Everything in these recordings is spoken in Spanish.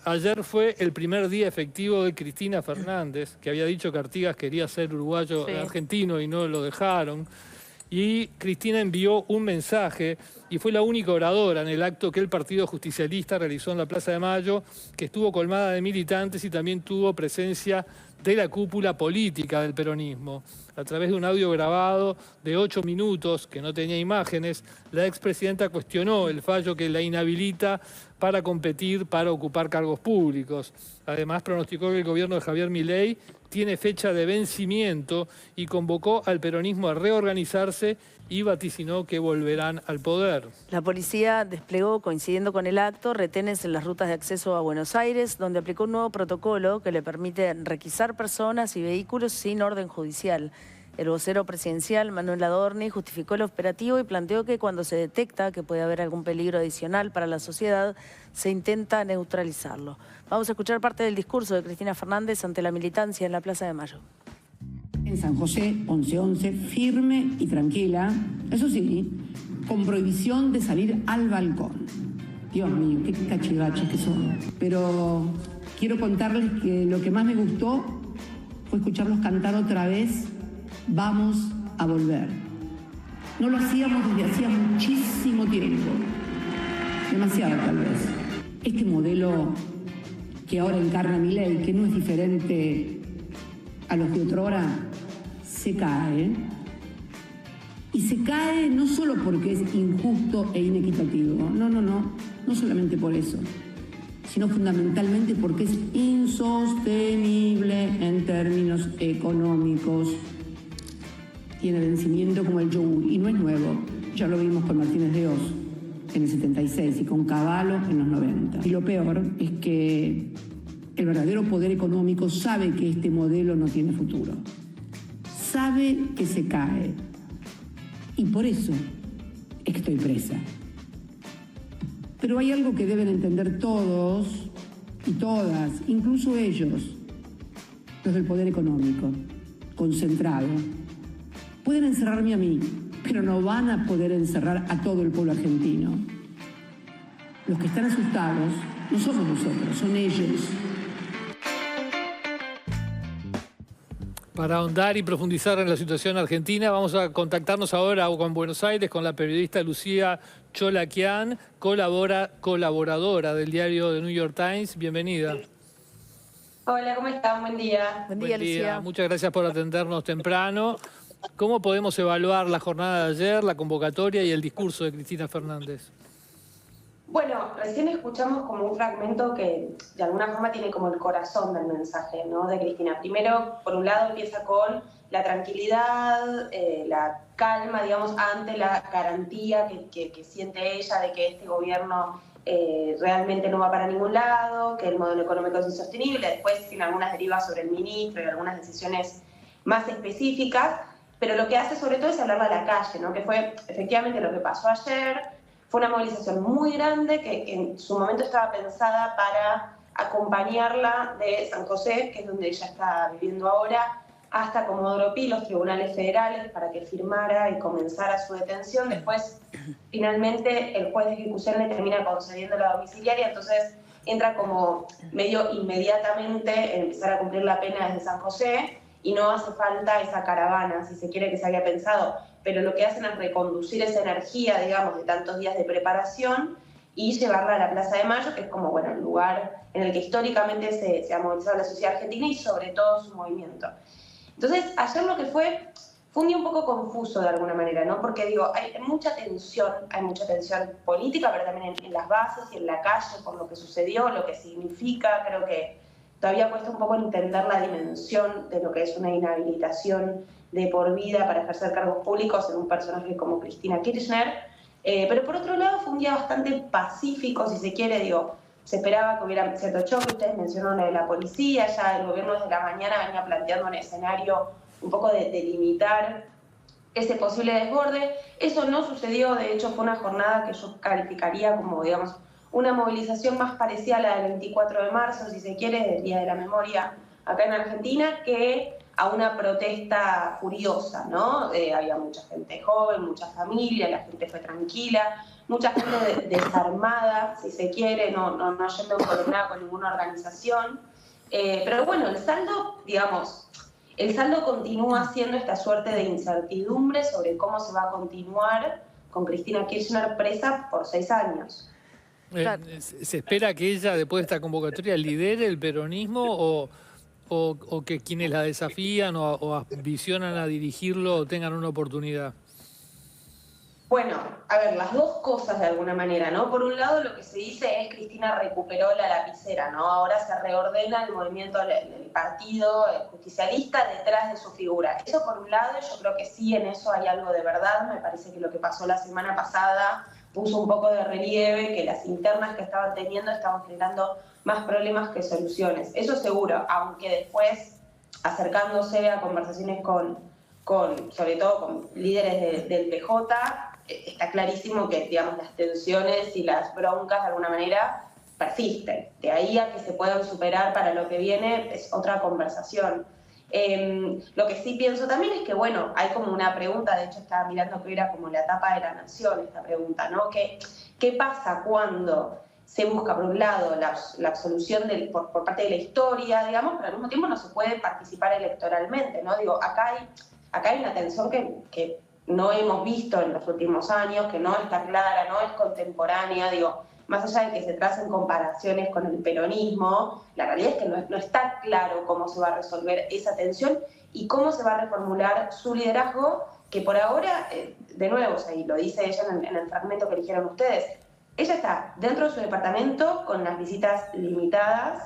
Ayer fue el primer día efectivo de Cristina Fernández, que había dicho que Artigas quería ser uruguayo, argentino, y no lo dejaron. Y Cristina envió un mensaje y fue la única oradora en el acto que el Partido Justicialista realizó en la Plaza de Mayo, que estuvo colmada de militantes y también tuvo presencia de la cúpula política del peronismo. A través de un audio grabado de 8 minutos, que no tenía imágenes, la expresidenta cuestionó el fallo que la inhabilita para competir, para ocupar cargos públicos. Además, pronosticó que el gobierno de Javier Milei tiene fecha de vencimiento y convocó al peronismo a reorganizarse y vaticinó que volverán al poder. La policía desplegó, coincidiendo con el acto, retenes en las rutas de acceso a Buenos Aires, donde aplicó un nuevo protocolo que le permite requisar personas y vehículos sin orden judicial. El vocero presidencial, Manuel Adorni, justificó el operativo y planteó que cuando se detecta que puede haber algún peligro adicional para la sociedad, se intenta neutralizarlo. Vamos a escuchar parte del discurso de Cristina Fernández ante la militancia en la Plaza de Mayo. En San José, 11-11, firme y tranquila, eso sí, con prohibición de salir al balcón. Dios mío, qué cachivaches que son. Pero quiero contarles que lo que más me gustó fue escucharlos cantar otra vez "Vamos a volver". No lo hacíamos desde hacía muchísimo tiempo, demasiado tal vez. Este modelo que ahora encarna Milei, que no es diferente a los de otrora, se cae. Y se cae no solo porque es injusto e inequitativo, no solamente por eso, sino fundamentalmente porque es insostenible en términos económicos. Tiene vencimiento como el yogur y no es nuevo. Ya lo vimos con Martínez de Oz en el 76 y con Cavallo en los 90. Y lo peor es que el verdadero poder económico sabe que este modelo no tiene futuro. Sabe que se cae. Y por eso es que estoy presa. Pero hay algo que deben entender todos y todas, incluso ellos, los del poder económico, concentrado. Pueden encerrarme a mí, pero no van a poder encerrar a todo el pueblo argentino. Los que están asustados no somos nosotros, son ellos. Para ahondar y profundizar en la situación argentina, vamos a contactarnos ahora con Buenos Aires, con la periodista Lucía Cholaquian, colaboradora del diario The New York Times. Bienvenida. Hola, ¿cómo están? Buen día. Buen día, Lucía. Muchas gracias por atendernos temprano. ¿Cómo podemos evaluar la jornada de ayer, la convocatoria y el discurso de Cristina Fernández? Bueno, recién escuchamos como un fragmento que de alguna forma tiene como el corazón del mensaje, ¿no?, de Cristina. Primero, por un lado, empieza con la tranquilidad, la calma, digamos, ante la garantía que siente ella de que este gobierno realmente no va para ningún lado, que el modelo económico es insostenible. Después tiene algunas derivas sobre el ministro y algunas decisiones más específicas, pero lo que hace sobre todo es hablar a la calle, ¿no?, que fue efectivamente lo que pasó ayer. Fue una movilización muy grande que en su momento estaba pensada para acompañarla de San José, que es donde ella está viviendo ahora, hasta Comodoro Pi, los tribunales federales, para que firmara y comenzara su detención. Después, finalmente, el juez de ejecución le termina concediendo la domiciliaria, entonces entra como medio inmediatamente en empezar a cumplir la pena desde San José, y no hace falta esa caravana, si se quiere, que se había pensado, pero lo que hacen es reconducir esa energía, digamos, de tantos días de preparación y llevarla a la Plaza de Mayo, que es como, bueno, el lugar en el que históricamente se ha movilizado la sociedad argentina y sobre todo su movimiento. Entonces, ayer lo que fue un día un poco confuso de alguna manera, ¿no? Porque digo, hay mucha tensión política, pero también en las bases y en la calle por lo que sucedió, lo que significa. Creo que todavía cuesta un poco entender la dimensión de lo que es una inhabilitación de por vida para ejercer cargos públicos en un personaje como Cristina Kirchner. Pero por otro lado fue un día bastante pacífico, si se quiere. Digo, se esperaba que hubiera cierto choque. Ustedes mencionaron lo de la policía, ya el gobierno desde la mañana venía planteando un escenario un poco de limitar ese posible desborde. Eso no sucedió, de hecho fue una jornada que yo calificaría como, digamos, una movilización más parecida a la del 24 de marzo, si se quiere, del Día de la Memoria acá en Argentina, que a una protesta furiosa, ¿no? Había mucha gente joven, mucha familia, la gente fue tranquila, mucha gente desarmada, si se quiere, no yendo encolumnada con ninguna organización. Pero bueno, el saldo, digamos, el saldo continúa siendo esta suerte de incertidumbre sobre cómo se va a continuar con Cristina Kirchner presa por 6 años. ¿Se espera que ella, después de esta convocatoria, lidere el peronismo o que quienes la desafían o visionan a dirigirlo tengan una oportunidad? Bueno, a ver, las dos cosas de alguna manera, ¿no? Por un lado, lo que se dice es Cristina recuperó la lapicera, ¿no? Ahora se reordena el movimiento del partido justicialista detrás de su figura. Eso por un lado, yo creo que sí, en eso hay algo de verdad. Me parece que lo que pasó la semana pasada puso un poco de relieve que las internas que estaban teniendo estaban generando más problemas que soluciones. Eso seguro, aunque después, acercándose a conversaciones con sobre todo con líderes del PJ, está clarísimo que, digamos, las tensiones y las broncas de alguna manera persisten. De ahí a que se puedan superar para lo que viene es otra conversación. Lo que sí pienso también es que, bueno, hay como una pregunta, de hecho estaba mirando que era como la tapa de La Nación esta pregunta, ¿no? ¿Qué pasa cuando se busca, por un lado, la absolución por parte de la historia, digamos, pero al mismo tiempo no se puede participar electoralmente, ¿no? Digo, acá hay una tensión que no hemos visto en los últimos años, que no está clara, no es contemporánea, digo, más allá de que se tracen comparaciones con el peronismo, la realidad es que no está claro cómo se va a resolver esa tensión y cómo se va a reformular su liderazgo, que por ahora, de nuevo, o sea, y lo dice ella en el fragmento que eligieron ustedes, ella está dentro de su departamento con las visitas limitadas,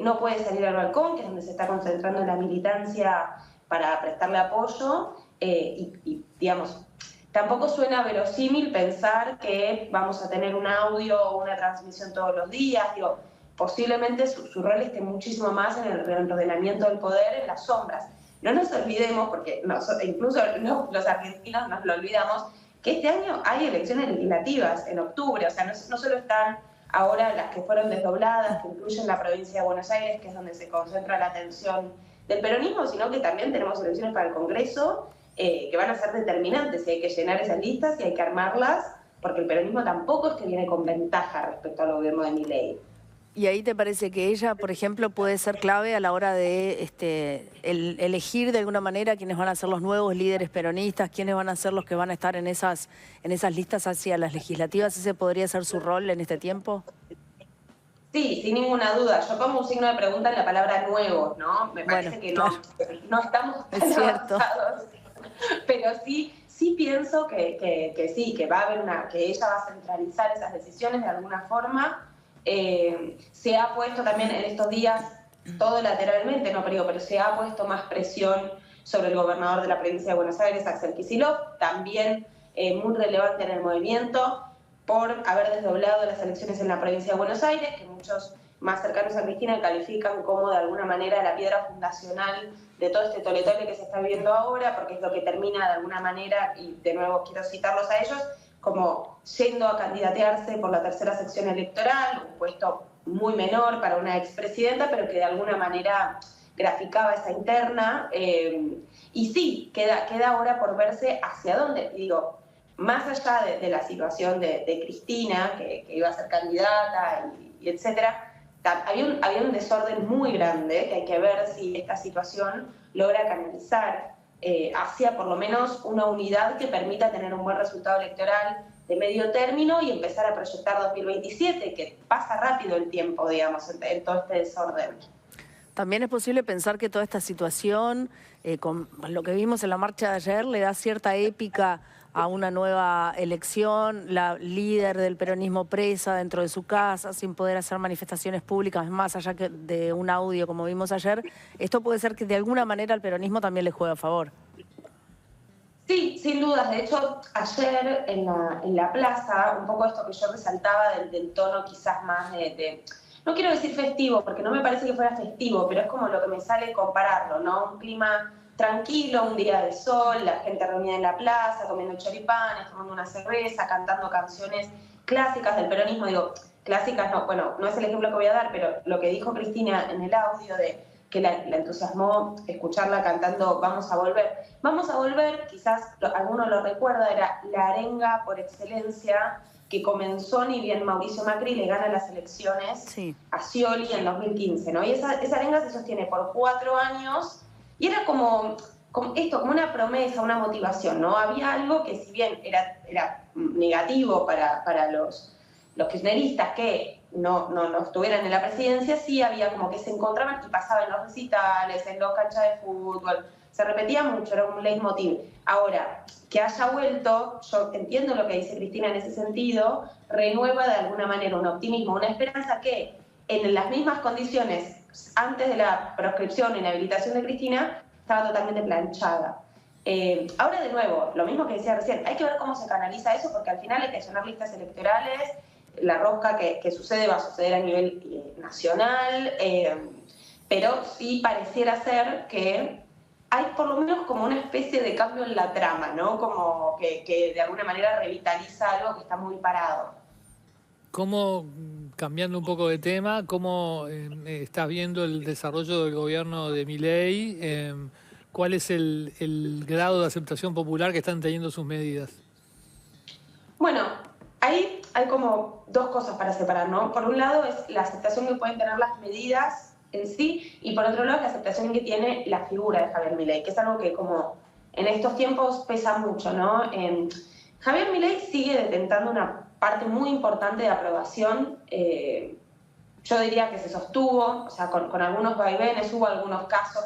no puede salir al balcón, que es donde se está concentrando la militancia para prestarle apoyo, y digamos, tampoco suena verosímil pensar que vamos a tener un audio o una transmisión todos los días. Digo, posiblemente su rol esté muchísimo más en el reordenamiento del poder en las sombras. No nos olvidemos, porque incluso los argentinos nos lo olvidamos, que este año hay elecciones legislativas en octubre. O sea, no solo están ahora las que fueron desdobladas, que incluyen la provincia de Buenos Aires, que es donde se concentra la atención del peronismo, sino que también tenemos elecciones para el Congreso, que van a ser determinantes, y hay que llenar esas listas y hay que armarlas, porque el peronismo tampoco es que viene con ventaja respecto al gobierno de Milei. ¿Y ahí te parece que ella, por ejemplo, puede ser clave a la hora de elegir de alguna manera quiénes van a ser los nuevos líderes peronistas, quiénes van a ser los que van a estar en esas listas hacia las legislativas? ¿Ese podría ser su rol en este tiempo? Sí, sin ninguna duda. Yo pongo un signo de pregunta en la palabra nuevos, ¿no? Me parece que claro, no estamos tan avanzados. Pero sí pienso que sí, que va a haber que ella va a centralizar esas decisiones de alguna forma. Se ha puesto también en estos días, todo lateralmente, pero se ha puesto más presión sobre el gobernador de la provincia de Buenos Aires, Axel Kicillof, también muy relevante en el movimiento, por haber desdoblado las elecciones en la provincia de Buenos Aires, que muchos más cercanos a Cristina califican como de alguna manera la piedra fundacional de todo este toletole que se está viviendo ahora, porque es lo que termina de alguna manera, y de nuevo quiero citarlos a ellos, como yendo a candidatearse por la tercera sección electoral, un puesto muy menor para una expresidenta, pero que de alguna manera graficaba esa interna. Y sí, queda ahora por verse hacia dónde. Y digo, más allá de la situación de Cristina, que iba a ser candidata, y etcétera, había un desorden muy grande, que hay que ver si esta situación logra canalizar hacia por lo menos una unidad que permita tener un buen resultado electoral de medio término y empezar a proyectar 2027, que pasa rápido el tiempo, digamos, en todo este desorden. También es posible pensar que toda esta situación, con lo que vimos en la marcha de ayer, le da cierta épica a una nueva elección, la líder del peronismo presa dentro de su casa, sin poder hacer manifestaciones públicas, más allá que de un audio como vimos ayer. Esto puede ser que de alguna manera al peronismo también le juegue a favor. Sí, sin dudas. De hecho, ayer en la plaza, un poco esto que yo resaltaba del tono quizás más no quiero decir festivo, porque no me parece que fuera festivo, pero es como lo que me sale compararlo, ¿no? Un clima tranquilo, un día de sol, la gente reunida en la plaza, comiendo choripanes, tomando una cerveza, cantando canciones clásicas del peronismo. Digo, clásicas no, bueno, no es el ejemplo que voy a dar, pero lo que dijo Cristina en el audio de que la entusiasmó escucharla cantando Vamos a volver. Vamos a volver, quizás alguno lo recuerda, era la arenga por excelencia que comenzó ni bien Mauricio Macri le gana las elecciones a Scioli en 2015, ¿no? Y esa arenga se sostiene por 4 años y era como una promesa, una motivación, ¿no? Había algo que si bien era negativo para los kirchneristas que no estuvieran en la presidencia, sí había como que se encontraban y pasaban en los recitales, en los canchas de fútbol, se repetía mucho, era un leitmotiv. Ahora, que haya vuelto, yo entiendo lo que dice Cristina en ese sentido, renueva de alguna manera un optimismo, una esperanza que en las mismas condiciones antes de la proscripción e inhabilitación de Cristina estaba totalmente planchada. Ahora de nuevo, lo mismo que decía recién, hay que ver cómo se canaliza eso porque al final hay que llenar listas electorales, la rosca que sucede va a suceder a nivel nacional, pero sí pareciera ser que hay por lo menos como una especie de cambio en la trama, ¿no? Como que de alguna manera revitaliza algo que está muy parado. ¿Cómo, cambiando un poco de tema, cómo estás viendo el desarrollo del gobierno de Milei? ¿Cuál es el grado de aceptación popular que están teniendo sus medidas? Bueno, ahí hay como 2 cosas para separar, ¿no? Por un lado es la aceptación que pueden tener las medidas en sí, y por otro lado la aceptación que tiene la figura de Javier Milei, que es algo que como en estos tiempos pesa mucho, ¿no? Javier Milei sigue detentando una parte muy importante de aprobación, yo diría que se sostuvo, o sea, con algunos vaivenes, hubo algunos casos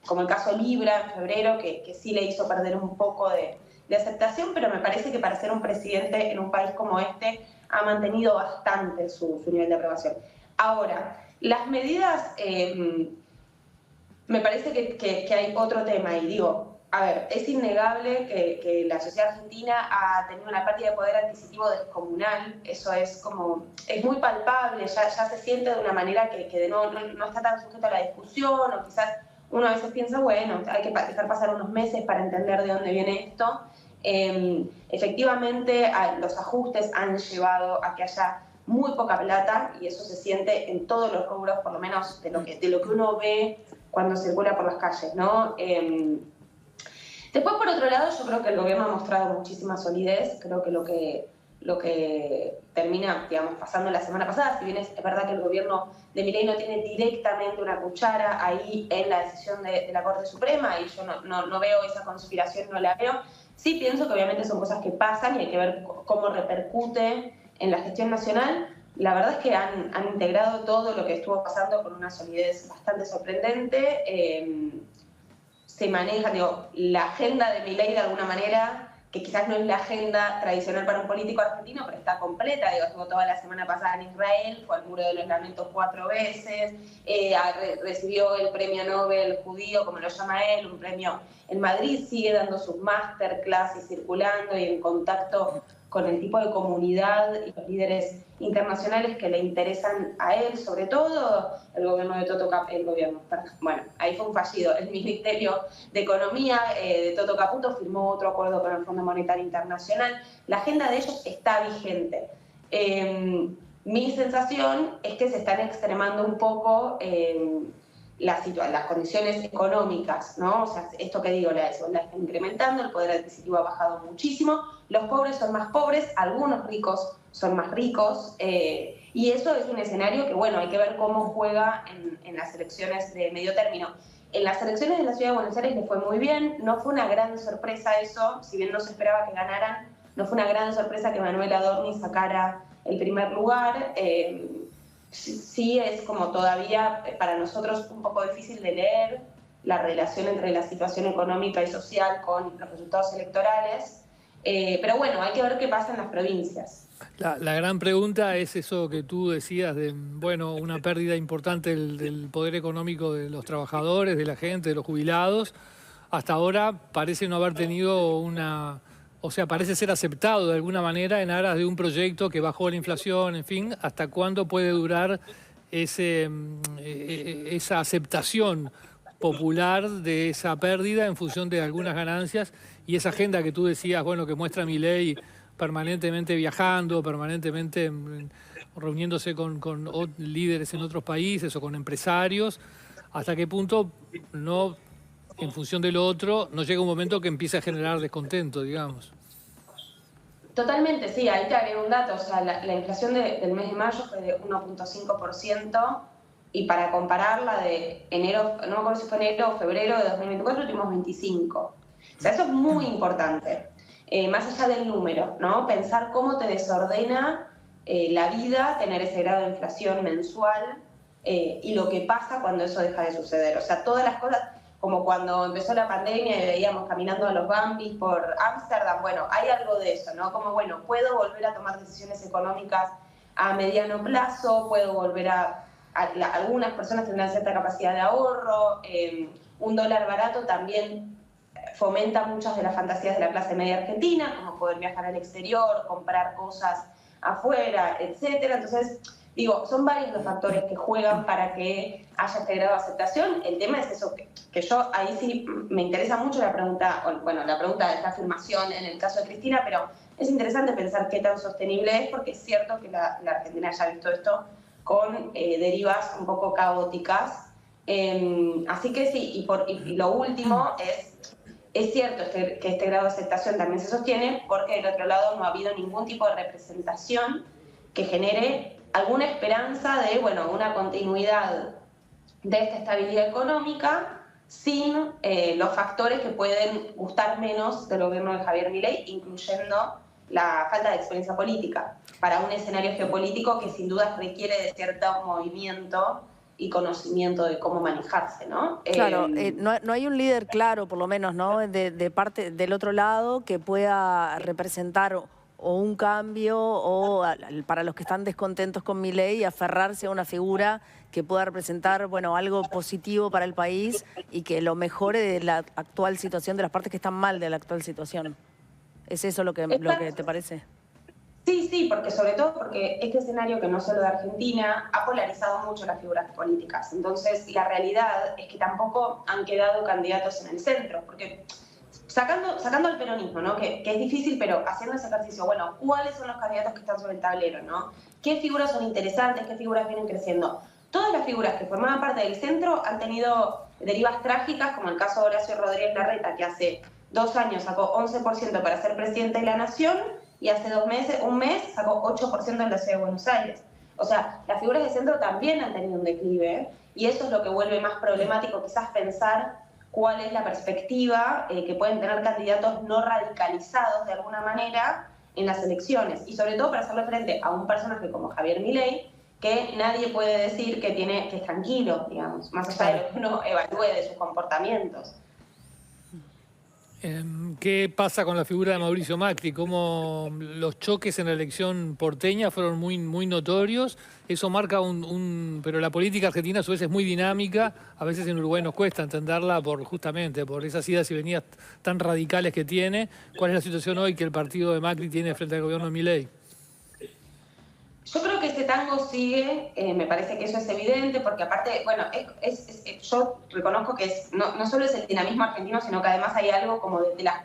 como el caso Libra en febrero, que sí le hizo perder un poco de aceptación, pero me parece que para ser un presidente en un país como este ha mantenido bastante su nivel de aprobación. Ahora, las medidas, me parece que hay otro tema y digo, a ver, es innegable que la sociedad argentina ha tenido una pérdida de poder adquisitivo descomunal, eso es muy palpable, ya se siente de una manera que no está tan sujeto a la discusión, o quizás uno a veces piensa, bueno, hay que dejar pasar unos meses para entender de dónde viene esto. Efectivamente, los ajustes han llevado a que haya muy poca plata y eso se siente en todos los rubros, por lo menos de lo que uno ve cuando circula por las calles, ¿no? Después, por otro lado, yo creo que el gobierno ha mostrado muchísima solidez, creo que lo que termina, digamos, pasando la semana pasada, si bien es verdad que el gobierno de Milei no tiene directamente una cuchara ahí en la decisión de la Corte Suprema, y yo no veo esa conspiración, no la veo, sí pienso que obviamente son cosas que pasan y hay que ver cómo repercute en la gestión nacional. La verdad es que han integrado todo lo que estuvo pasando con una solidez bastante sorprendente. Se maneja, la agenda de Milei de alguna manera, que quizás no es la agenda tradicional para un político argentino, pero está completa, estuvo toda la semana pasada en Israel, fue al Muro de los Lamentos 4 veces, recibió el premio Nobel judío, como lo llama él, un premio en Madrid, sigue dando sus masterclass y circulando y en contacto con el tipo de comunidad y los líderes internacionales que le interesan a él, sobre todo el gobierno de Toto Caputo, bueno, ahí fue un fallido, el Ministerio de Economía de Toto Caputo firmó otro acuerdo con el Fondo Monetario Internacional, la agenda de ellos está vigente. Mi sensación es que se están extremando un poco las condiciones económicas, ¿no? O sea, esto que digo, la desigualdad está incrementando, el poder adquisitivo ha bajado muchísimo, los pobres son más pobres, algunos ricos son más ricos, y eso es un escenario que, bueno, hay que ver cómo juega en las elecciones de medio término. En las elecciones de la Ciudad de Buenos Aires le fue muy bien, no fue una gran sorpresa eso, si bien no se esperaba que ganaran, no fue una gran sorpresa que Manuel Adorni sacara el primer lugar. Sí es como todavía para nosotros un poco difícil de leer la relación entre la situación económica y social con los resultados electorales, pero bueno, hay que ver qué pasa en las provincias. La gran pregunta es eso que tú decías de, bueno, una pérdida importante del poder económico de los trabajadores, de la gente, de los jubilados. Hasta ahora parece no haber tenido o sea, parece ser aceptado de alguna manera en aras de un proyecto que bajó la inflación, en fin. ¿Hasta cuándo puede durar esa aceptación popular de esa pérdida en función de algunas ganancias? Y esa agenda que tú decías, bueno, que muestra Milei permanentemente viajando, permanentemente reuniéndose con líderes en otros países o con empresarios. hasta qué punto no, en función de lo otro, no llega un momento que empiece a generar descontento, digamos. Totalmente, sí, ahí te agrego un dato, o sea, la inflación del mes de mayo fue de 1,5% y para compararla de enero, no me acuerdo si fue enero o febrero de 2024, tuvimos 25%. O sea, eso es muy importante, más allá del número, ¿no? Pensar cómo te desordena la vida, tener ese grado de inflación mensual y lo que pasa cuando eso deja de suceder. O sea, todas las cosas, como cuando empezó la pandemia y veíamos caminando a los Bambis por Ámsterdam, bueno, hay algo de eso, ¿no? Como, bueno, puedo volver a tomar decisiones económicas a mediano plazo, puedo volver algunas personas tendrán cierta capacidad de ahorro, un dólar barato también fomenta muchas de las fantasías de la clase media argentina, como poder viajar al exterior, comprar cosas afuera, etcétera. Entonces, digo, son varios los factores que juegan para que haya este grado de aceptación. El tema es eso, que yo ahí sí me interesa mucho la pregunta, bueno, la pregunta de esta afirmación en el caso de Cristina, pero es interesante pensar qué tan sostenible es, porque es cierto que la Argentina ya ha visto esto con derivas un poco caóticas. Así que sí, y lo último es cierto que este grado de aceptación también se sostiene porque del otro lado no ha habido ningún tipo de representación que genere alguna esperanza de, bueno, una continuidad de esta estabilidad económica sin los factores que pueden gustar menos del gobierno de Javier Milei, incluyendo la falta de experiencia política, para un escenario geopolítico que sin duda requiere de cierto movimiento y conocimiento de cómo manejarse, ¿no? Claro, no hay un líder claro, por lo menos, ¿no? De parte del otro lado que pueda representar o un cambio o para los que están descontentos con Milei, aferrarse a una figura que pueda representar, bueno, algo positivo para el país y que lo mejore de la actual situación, de las partes que están mal de la actual situación. ¿Es eso lo que te parece? Sí, porque sobre todo porque este escenario, que no solo de Argentina, ha polarizado mucho las figuras políticas. Entonces, la realidad es que tampoco han quedado candidatos en el centro, porque sacando el peronismo, ¿no? Que es difícil, pero haciendo ese ejercicio, bueno, ¿cuáles son los candidatos que están sobre el tablero, ¿no? ¿Qué figuras son interesantes? ¿Qué figuras vienen creciendo? Todas las figuras que formaban parte del centro han tenido derivas trágicas, como el caso de Horacio Rodríguez Larreta, que hace 2 años sacó 11% para ser presidente de la Nación, y hace un mes sacó 8% en la Ciudad de Buenos Aires. O sea, las figuras de centro también han tenido un declive, y eso es lo que vuelve más problemático quizás pensar cuál es la perspectiva que pueden tener candidatos no radicalizados de alguna manera en las elecciones, y sobre todo para hacerle frente a un personaje como Javier Milei, que nadie puede decir que es tranquilo, digamos, más allá de lo que uno evalúe de sus comportamientos. ¿Qué pasa con la figura de Mauricio Macri? ¿Cómo los choques en la elección porteña fueron muy, muy notorios? Eso marca pero la política argentina a su vez es muy dinámica. A veces en Uruguay nos cuesta entenderla justamente por esas idas y venidas tan radicales que tiene. ¿Cuál es la situación hoy que el partido de Macri tiene frente al gobierno de Milei? Yo creo que este tango sigue, me parece que eso es evidente, porque aparte, bueno, yo reconozco que no solo es el dinamismo argentino, sino que además hay algo como de las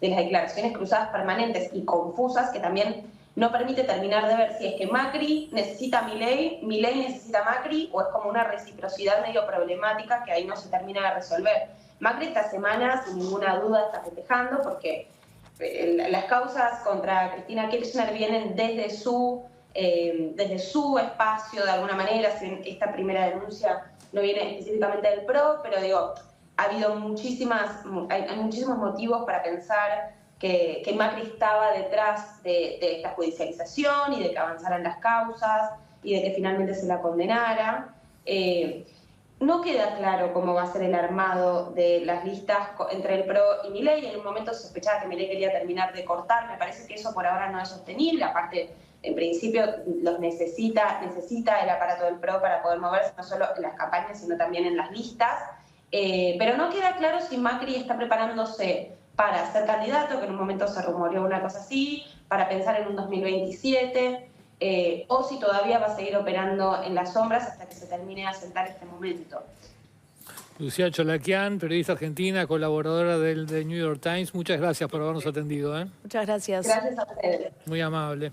declaraciones cruzadas permanentes y confusas que también no permite terminar de ver si es que Macri necesita a Milei, Milei necesita a Macri, o es como una reciprocidad medio problemática que ahí no se termina de resolver. Macri esta semana, sin ninguna duda, está festejando porque las causas contra Cristina Kirchner vienen desde su espacio, de alguna manera. Esta primera denuncia no viene específicamente del PRO, pero digo, ha habido hay muchísimos motivos para pensar que Macri estaba detrás de esta judicialización y de que avanzaran las causas y de que finalmente se la condenara. No queda claro cómo va a ser el armado de las listas entre el PRO y Milei. En un momento se sospechaba que Milei quería terminar de cortar. Me parece que eso por ahora no es sostenible. Aparte, en principio, los necesita el aparato del PRO para poder moverse, no solo en las campañas, sino también en las listas. Pero no queda claro si Macri está preparándose para ser candidato, que en un momento se rumoreó una cosa así, para pensar en un 2027... o si todavía va a seguir operando en las sombras hasta que se termine de asentar este momento. Lucía Cholaquian, periodista argentina, colaboradora del New York Times, muchas gracias por habernos atendido. Muchas gracias. Gracias a ustedes. Muy amable.